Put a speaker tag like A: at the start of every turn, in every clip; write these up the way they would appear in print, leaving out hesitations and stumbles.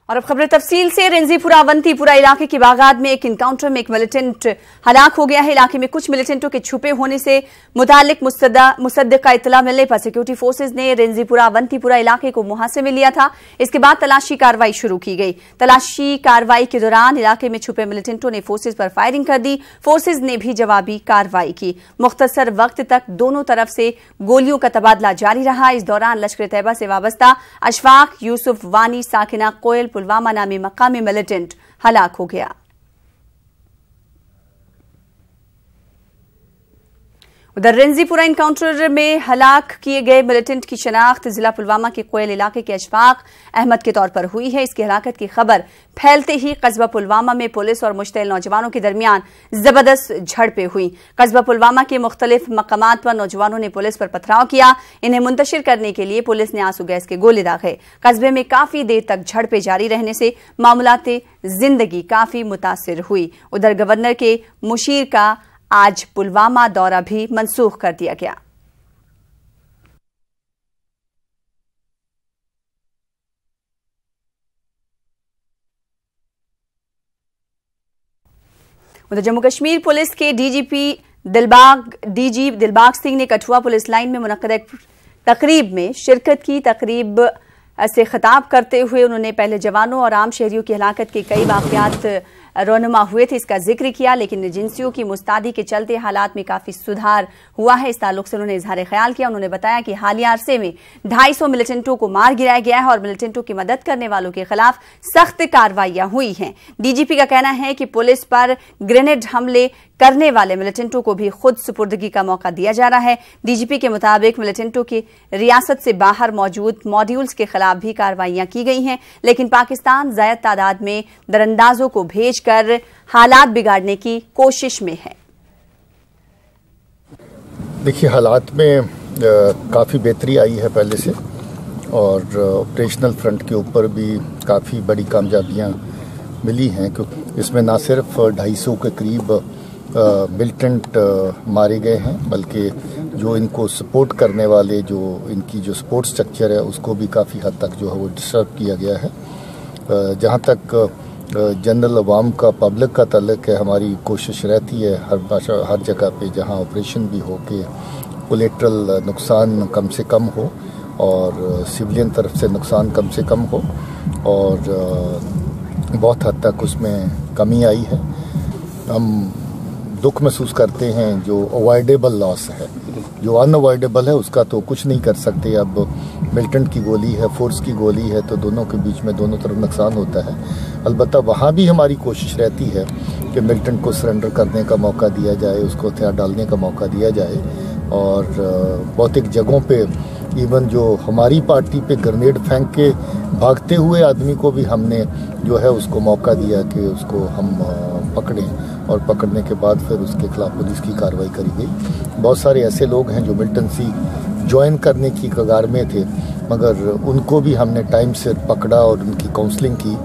A: और अब खबर तफसील से। रेंजीपुरा अवंतीपुरा इलाके की बागात में एक इनकाउंटर में एक मिलिटेंट हलाक हो गया है। इलाके में कुछ मिलिटेंटों के छुपे होने से मुतालिक मुसद्दिक का इत्तला मिलने पर सिक्योरिटी फोर्सेज ने रेंजीपुरा अवंतीपुरा इलाके को मुहासे में लिया था। इसके बाद तलाशी कार्रवाई शुरू की गई। तलाशी कार्रवाई के दौरान इलाके में छुपे मिलिटेंटों ने फोर्सेज पर फायरिंग कर दी। फोर्सेज ने भी जवाबी कार्रवाई की। मुख्तसर वक्त तक दोनों तरफ से गोलियों का तबादला जारी रहा। इस दौरान लश्कर तैयबा से वाबस्ता अशफाक यूसुफ वानी साकिना कोयल पुलवामा नामी मकामी मिलिटेंट हलाक हो गया। उधर रेंजीपुरा इनकाउंटर में हलाक किए गए मिलिटेंट की शनाख्त जिला पुलवामा के कोयल इलाके के अशफाक अहमद के तौर पर हुई है। इसकी हलाकत की खबर फैलते ही कस्बा पुलवामा में पुलिस और मुश्तइल नौजवानों के दरमियान जबरदस्त झड़पें हुई। कस्बा पुलवामा के मुख्तलिफ मकामात पर नौजवानों ने पुलिस पर पथराव किया। इन्हें मुंतशिर करने के लिए पुलिस ने आंसू गैस के गोले दागे। कस्बे में काफी देर तक झड़पें जारी रहने से मामूलाते जिंदगी काफी मुतासिर हुई। उधर गवर्नर के मुशीर का आज पुलवामा दौरा भी मनसूख कर दिया गया। उधर जम्मू कश्मीर पुलिस के डीजी दिलबाग सिंह ने कठुआ पुलिस लाइन में मुनक्कद एक तकरीब में शिरकत की। तकरीब से खिताब करते हुए उन्होंने पहले जवानों और आम शहरियों की हलाकत के कई वाकयात रोनुमा हुए थे, इसका जिक्र किया। लेकिन एजेंसियों की मुस्तादी के चलते हालात में काफी सुधार हुआ है। इस ताल्लुक से उन्होंने इजहार ख्याल किया। उन्होंने बताया कि हालिया अरसे में 250 मिलिटेंटों को मार गिराया गया है और मिलिटेंटों की मदद करने वालों के खिलाफ सख्त कार्रवाइयां हुई हैं। डीजीपी का कहना है कि पुलिस पर ग्रेनेड हमले करने वाले मिलिटेंटों को भी खुद सुपुर्दगी का मौका दिया जा रहा है। डीजीपी के मुताबिक मिलिटेंटों की रियासत से बाहर मौजूद मॉड्यूल्स के खिलाफ भी कार्रवाइयां की गई हैं, लेकिन पाकिस्तान जायद तादाद में दरअंदाजों को भेजकर हालात बिगाड़ने की कोशिश में है।
B: देखिए, हालात में काफ़ी बेहतरी आई है पहले से और ऑपरेशनल फ्रंट के ऊपर भी काफ़ी बड़ी कामयाबियां मिली हैं, क्योंकि इसमें ना सिर्फ 250 के करीब मिलिटेंट मारे गए हैं, बल्कि जो इनको सपोर्ट करने वाले इनकी जो सपोर्ट स्ट्रक्चर है उसको भी काफ़ी हद तक जो है वो डिस्टर्ब किया गया है। जहाँ तक जनरल अवाम का पब्लिक का तल्लुक है, हमारी कोशिश रहती है हर जगह पे जहाँ ऑपरेशन भी हो के कोलेट्रल नुकसान कम से कम हो और सिविलियन तरफ से नुकसान कम से कम हो, और बहुत हद तक उसमें कमी आई है। हम दुख महसूस करते हैं जो अवॉइडेबल लॉस है, जो अनअवॉइडेबल है उसका तो कुछ नहीं कर सकते। अब मिलिटेंट की गोली है, फोर्स की गोली है, तो दोनों के बीच में दोनों तरफ नुकसान होता है। अलबत्ता वहाँ भी हमारी कोशिश रहती है कि मिलिटेंट को सरेंडर करने का मौका दिया जाए, उसको हथियार डालने का मौका दिया जाए। और बहुत एक जगहों पे इवन जो हमारी पार्टी पे ग्रेनेड फेंक के भागते हुए आदमी को भी हमने जो है उसको मौका दिया कि उसको हम पकड़ें, और पकड़ने के बाद फिर उसके खिलाफ पुलिस की कार्रवाई करी गई। बहुत सारे ऐसे लोग हैं जो मिलिटेंसी ज्वाइन करने की कगार में थे, मगर उनको भी हमने टाइम से पकड़ा और उनकी काउंसलिंग की।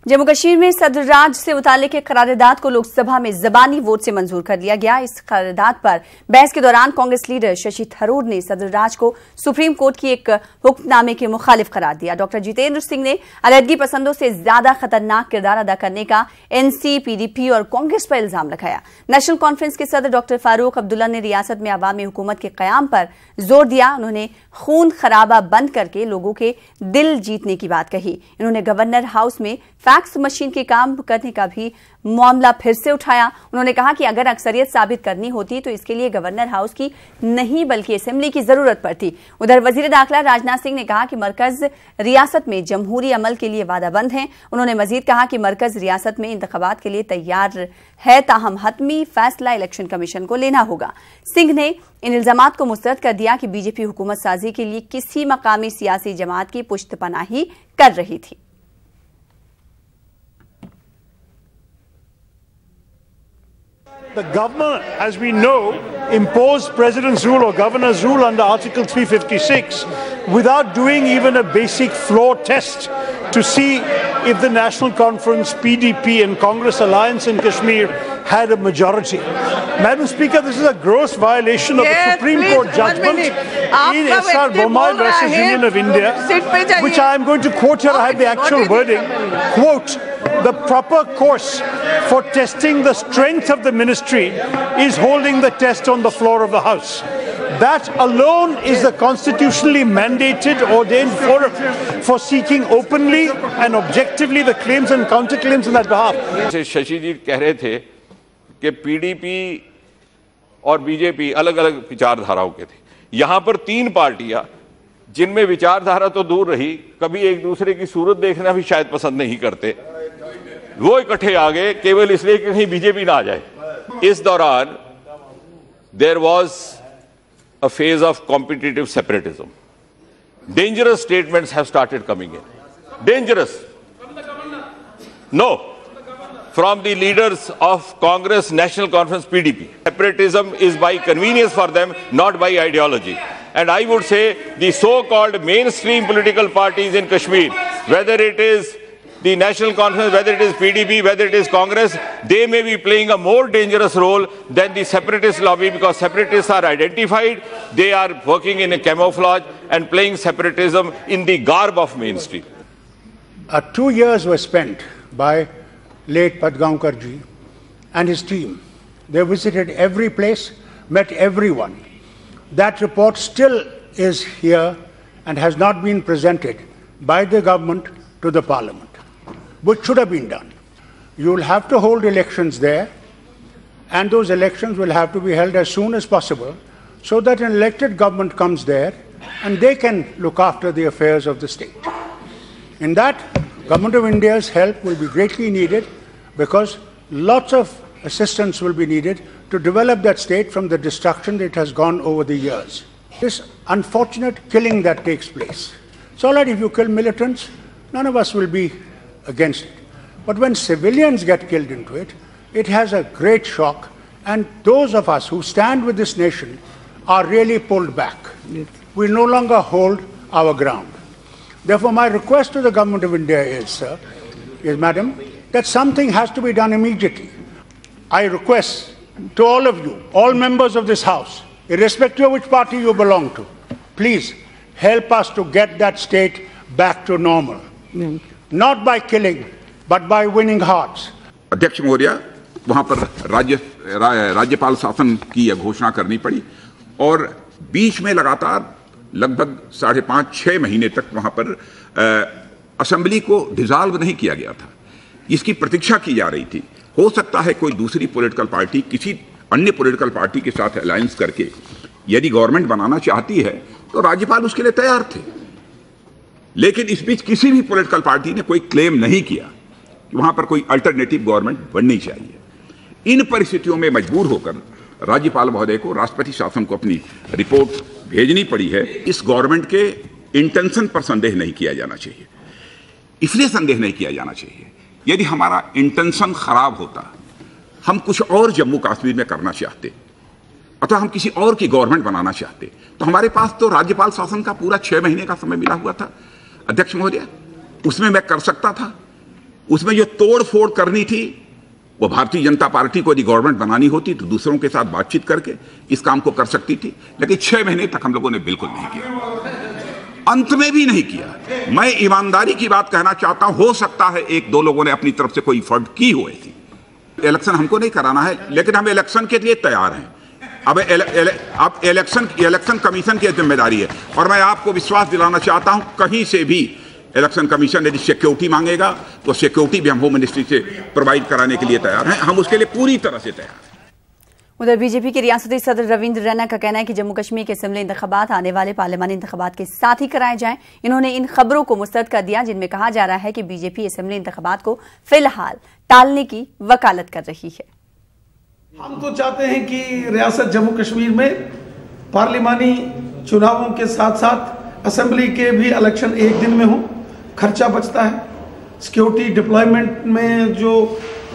A: जम्मू कश्मीर में सदरराज से मुतालिक एक करारदाद को लोकसभा में ज़बानी वोट से मंजूर कर लिया गया। इस करारदाद पर बहस के दौरान कांग्रेस लीडर शशि थरूर ने सदरराज को सुप्रीम कोर्ट की एक हुक्मनामे के मुखालिफ करार दिया। डॉक्टर जितेंद्र सिंह ने अलहदगी पसंदों से ज्यादा खतरनाक किरदार अदा करने का एनसी, पीडीपी और कांग्रेस पर इल्जाम लगाया। नेशनल कॉन्फ्रेंस के सदर डॉक्टर फारूक अब्दुल्ला ने रियासत में अवामी हुकूमत के कयाम पर जोर दिया। उन्होंने खून खराबा बंद करके लोगों के दिल जीतने की बात कही। इन्होंने गवर्नर हाउस में फैक्स मशीन के काम करने का भी मामला फिर से उठाया। उन्होंने कहा कि अगर अक्सरियत साबित करनी होती तो इसके लिए गवर्नर हाउस की नहीं बल्कि असेंबली की जरूरत पड़ती। उधर वजीर दाखिला राजनाथ सिंह ने कहा कि मरकज रियासत में जमहूरी अमल के लिए वादाबंद है। उन्होंने मजीद कहा कि मरकज रियासत में इंतखाबात के लिए तैयार है, ताहम हतमी फैसला इलेक्शन कमीशन को लेना होगा। सिंह ने इन इल्जामात को मुस्तरद कर दिया कि बीजेपी हुकूमत साजी के लिए किसी मकामी सियासी जमात की पुश्तपनाही कर रही थी।
C: The government, as we know, imposed president's rule or governor's rule under Article 356 without doing even a basic floor test to see if the National Conference, PDP and Congress alliance in Kashmir had a majority. Madam Speaker, this is a gross violation of the Supreme Court judgment in S.R. Bommai versus Union of India, which I am going to quote here. I have the actual wording. Quote, the proper course for testing the strength of the ministry is holding the test on the floor of the House. That alone is the constitutionally mandated, ordained forum for seeking openly and objectively the claims and counterclaims on that behalf.
D: Shashi जी कह रहे थे कि PDP और BJP अलग अलग विचारधाराओं के थे। यहां पर तीन पार्टियां जिनमें विचारधारा तो दूर रही, कभी एक दूसरे की सूरत देखना भी शायद पसंद नहीं करते, वो इकट्ठे आ गए केवल इसलिए कि कहीं बीजेपी ना आ जाए। इस दौरान there was a phase of competitive separatism. Dangerous statements have started coming in. Dangerous. No. From the leaders of Congress, National Conference, PDP. Separatism is by convenience for them, not by ideology. And I would say the so-called mainstream political parties in Kashmir, whether it is the National Conference, whether it is PDP, whether it is Congress, they may be playing a more dangerous role than the separatist lobby, because separatists are identified, they are working in a camouflage and playing separatism in the garb of mainstream.
E: 2 years were spent by late Padgaonkar ji and his team. They visited every place, met everyone. That report still is here and has not been presented by the government to the parliament, which should have been done. You will have to hold elections there, and those elections will have to be held as soon as possible so that an elected government comes there and they can look after the affairs of the state. In that, Government of India's help will be greatly needed, because lots of assistance will be needed to develop that state from the destruction that it has gone over the years. This unfortunate killing that takes place. It's all right if you kill militants, none of us will be against it. But when civilians get killed into it, it has a great shock, and those of us who stand with this nation are really pulled back. We no longer hold our ground. Therefore, my request to the Government of India is, sir, Madam, that something has to be done immediately. I request to all of you, all members of this House, irrespective of which party you belong to, please help us to get that state back to normal. Not by killing, but by winning hearts.
F: अध्यक्ष महोदया, वहां पर राज्यपाल शासन की यह घोषणा करनी पड़ी, और बीच में लगातार लगभग 5.5-6 महीने तक वहां पर असेंबली को डिसॉल्व नहीं किया गया था। इसकी प्रतीक्षा की जा रही थी। हो सकता है कोई दूसरी पॉलिटिकल पार्टी किसी अन्य पॉलिटिकल पार्टी के साथ अलायंस करके यदि गवर्नमेंट बनाना चाहती है तो राज्यपाल उसके लिए तैयार थे, लेकिन इस बीच किसी भी पॉलिटिकल पार्टी ने कोई क्लेम नहीं किया कि वहां पर कोई अल्टरनेटिव गवर्नमेंट बननी चाहिए। इन परिस्थितियों में मजबूर होकर राज्यपाल महोदय को राष्ट्रपति शासन को अपनी रिपोर्ट भेजनी पड़ी है। इस गवर्नमेंट के इंटेंशन पर संदेह नहीं किया जाना चाहिए। इसलिए संदेह नहीं किया जाना चाहिए, यदि हमारा इंटेंशन खराब होता, हम कुछ और जम्मू कश्मीर में करना चाहते अथवा हम किसी और की गवर्नमेंट बनाना चाहते, तो हमारे पास तो राज्यपाल शासन का पूरा 6 महीने का समय मिला हुआ था अध्यक्ष महोदय। उसमें मैं कर सकता था। उसमें जो तोड़ फोड़ करनी थी, वो भारतीय जनता पार्टी को यदि गवर्नमेंट बनानी होती तो दूसरों के साथ बातचीत करके इस काम को कर सकती थी, लेकिन 6 महीने तक हम लोगों ने बिल्कुल नहीं किया, अंत में भी नहीं किया। मैं ईमानदारी की बात कहना चाहता हूं, हो सकता है 1-2 लोगों ने अपनी तरफ से कोई एफर्ट की हुई थी। इलेक्शन हमको नहीं कराना है, लेकिन हम इलेक्शन के लिए तैयार हैं। अब इलेक्शन कमीशन की जिम्मेदारी है, और मैं आपको विश्वास दिलाना चाहता हूं, कहीं से भी इलेक्शन कमीशन यदि सिक्योरिटी मांगेगा तो सिक्योरिटी भी हम होम मिनिस्ट्री से प्रोवाइड कराने के लिए तैयार हैं। हम उसके लिए पूरी तरह से तैयार हैं।
A: उधर बीजेपी के रियासती सदर रविंद्र रैना का कहना है कि जम्मू कश्मीर के असेंबली इंतखाबात आने वाले पार्लियामानी इंतखाबात के साथ ही कराए जाएं। इन्होंने इन खबरों को मुस्तरद कर दिया जिनमें कहा जा रहा है कि बीजेपी असेंबली इंतखाबात को फिलहाल टालने की वकालत कर रही है।
G: हम तो चाहते हैं कि रियासत जम्मू कश्मीर में पार्लियामानी चुनावों के साथ साथ असेंबली के भी इलेक्शन एक दिन में हो। खर्चा बचता है, सिक्योरिटी डिप्लॉयमेंट में जो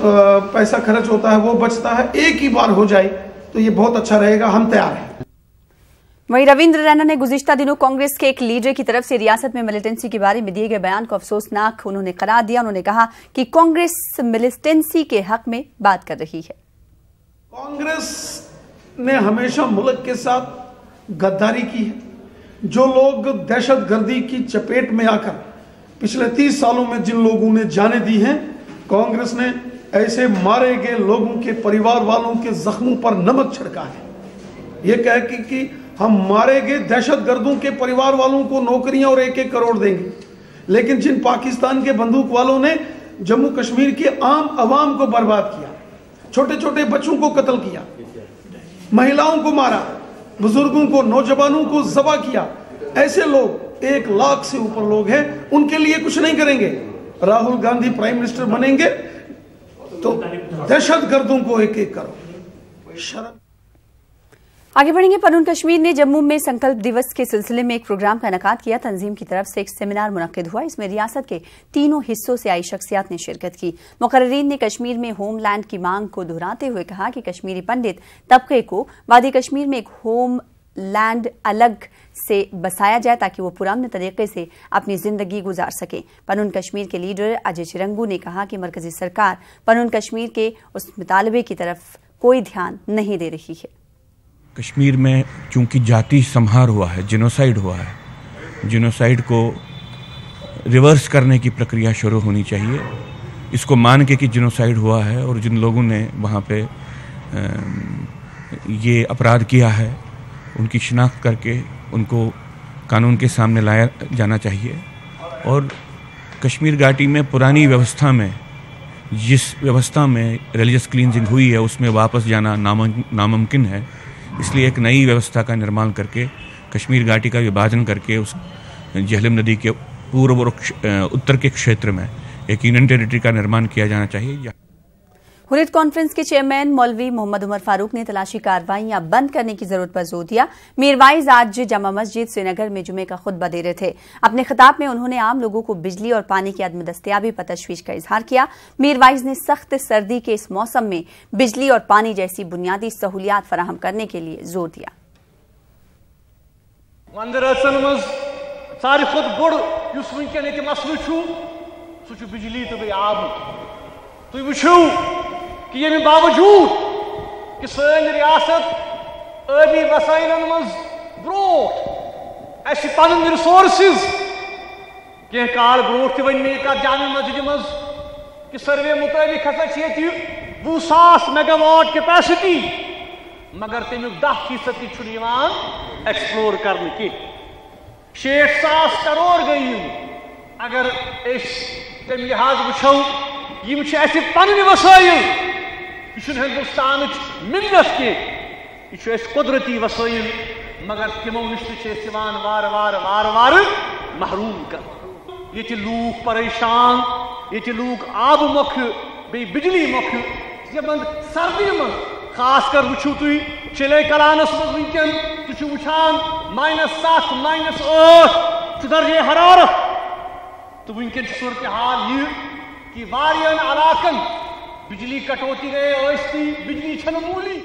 G: पैसा खर्च होता है वो बचता है। एक ही बार हो जाए तो ये बहुत अच्छा रहेगा। हम तैयार हैं।
A: वहीं रविंद्र रैना ने गुज़िश्ता दिनों कांग्रेस के एक लीडर की तरफ से रियासत में मिलिटेंसी के बारे में दिए गए बयान को अफसोसनाक उन्होंने करार दिया। उन्होंने कहा कि कांग्रेस मिलिटेंसी के हक में बात कर रही है।
G: कांग्रेस ने हमेशा मुल्क के साथ गद्दारी की है। जो लोग दहशतगर्दी की चपेट में आकर पिछले 30 सालों में जिन लोगों ने जाने दी हैं, कांग्रेस ने ऐसे मारे गए लोगों के परिवार वालों के जख्मों पर नमक छिड़का है। ये कह कि हम मारे गए दहशतगर्दों के परिवार वालों को नौकरियां और 1-1 करोड़ देंगे, लेकिन जिन पाकिस्तान के बंदूक वालों ने जम्मू कश्मीर के आम आवाम को बर्बाद किया, छोटे छोटे बच्चों को कत्ल किया, महिलाओं को मारा, बुजुर्गों को, नौजवानों को ज़बह किया, ऐसे लोग 1 लाख से ऊपर लोग हैं, उनके लिए कुछ नहीं करेंगे। राहुल गांधी प्राइम मिनिस्टर बनेंगे तो दहशतगर्दों को 1-1 करोड़। शर्म।
A: आगे बढ़ेंगे। पनून कश्मीर ने जम्मू में संकल्प दिवस के सिलसिले में एक प्रोग्राम का इनेकाद किया। तंजीम की तरफ से एक सेमिनार मुनक्किद हुआ। इसमें रियासत के तीनों हिस्सों से आई शख्सियात ने शिरकत की। मुकर्रीन ने कश्मीर में होमलैंड की मांग को दोहराते हुए कहा कि कश्मीरी पंडित तबके को वादी कश्मीर में एक होम लैंड अलग से बसाया जाए ताकि वो पुराने तरीके से अपनी जिंदगी गुजार सके। पनून कश्मीर के लीडर अजय चिरंगू ने कहा कि मरकजी सरकार पनून कश्मीर के उस मुतालबे की तरफ कोई ध्यान नहीं दे रही है।
H: कश्मीर में चूंकि जाति संहार हुआ है, जिनोसाइड हुआ है, जिनोसाइड को रिवर्स करने की प्रक्रिया शुरू होनी चाहिए। इसको मान के कि जिनोसाइड हुआ है और जिन लोगों ने वहाँ पे ये अपराध किया है उनकी शिनाख्त करके उनको कानून के सामने लाया जाना चाहिए। और कश्मीर घाटी में पुरानी व्यवस्था में जिस व्यवस्था में रिलीजियस क्लींजिंग हुई है उसमें वापस जाना नामुमकिन है। इसलिए एक नई व्यवस्था का निर्माण करके कश्मीर घाटी का विभाजन करके उस झेलम नदी के पूर्व और उत्तर के क्षेत्र में एक यूनियन टेरिटरी का निर्माण किया जाना चाहिए।
A: हुर्रियत कॉन्फ्रेंस के चेयरमैन मौलवी मोहम्मद उमर फारूक ने तलाशी कार्रवाइयां बंद करने की जरूरत पर जोर दिया। मीरवाइज आज जामा मस्जिद श्रीनगर में जुमे का खुतबा दे रहे थे। अपने खिताब में उन्होंने आम लोगों को बिजली और पानी की अदम दस्तयाबी पर तशवीश का इजहार किया। मीरवाइज ने सख्त सर्दी के इस मौसम में बिजली और पानी जैसी बुनियादी सहूलियात फराहम करने के लिए जोर दिया।
I: कि ये बावजूद कि सन रियासत आबी वसाइलन मज ब्रोट ऐसी पन रिसोर्सेज कह काल ब्रोट वन में जामा मस्जिद मज कि सर्वे मुताबिक हसा 20,000 मेगावाट कैपेसिटी, मगर तमिक 10% एक्सप्लोर कर 60,000 करोड़ गई। अगर तम लिहाज वो यम पन वसाइल, यह हिंदुस्तान मिन्नत कह, यह कुदरती वसाइल, मगर तमो नश वार वार वार वार महरूम कर। ये लूख परेशान, ये लूख आब मोख बे बिजली मोख जब सर्दी मन खास कर वो तुम चिले कलानस वनकन तुम वुचान -7 -8 दर्जे हरारत। तो वनकन सूरत हाल यह कि वारियन इलाकन बिजली कटौती गए, बिजली छन मूली।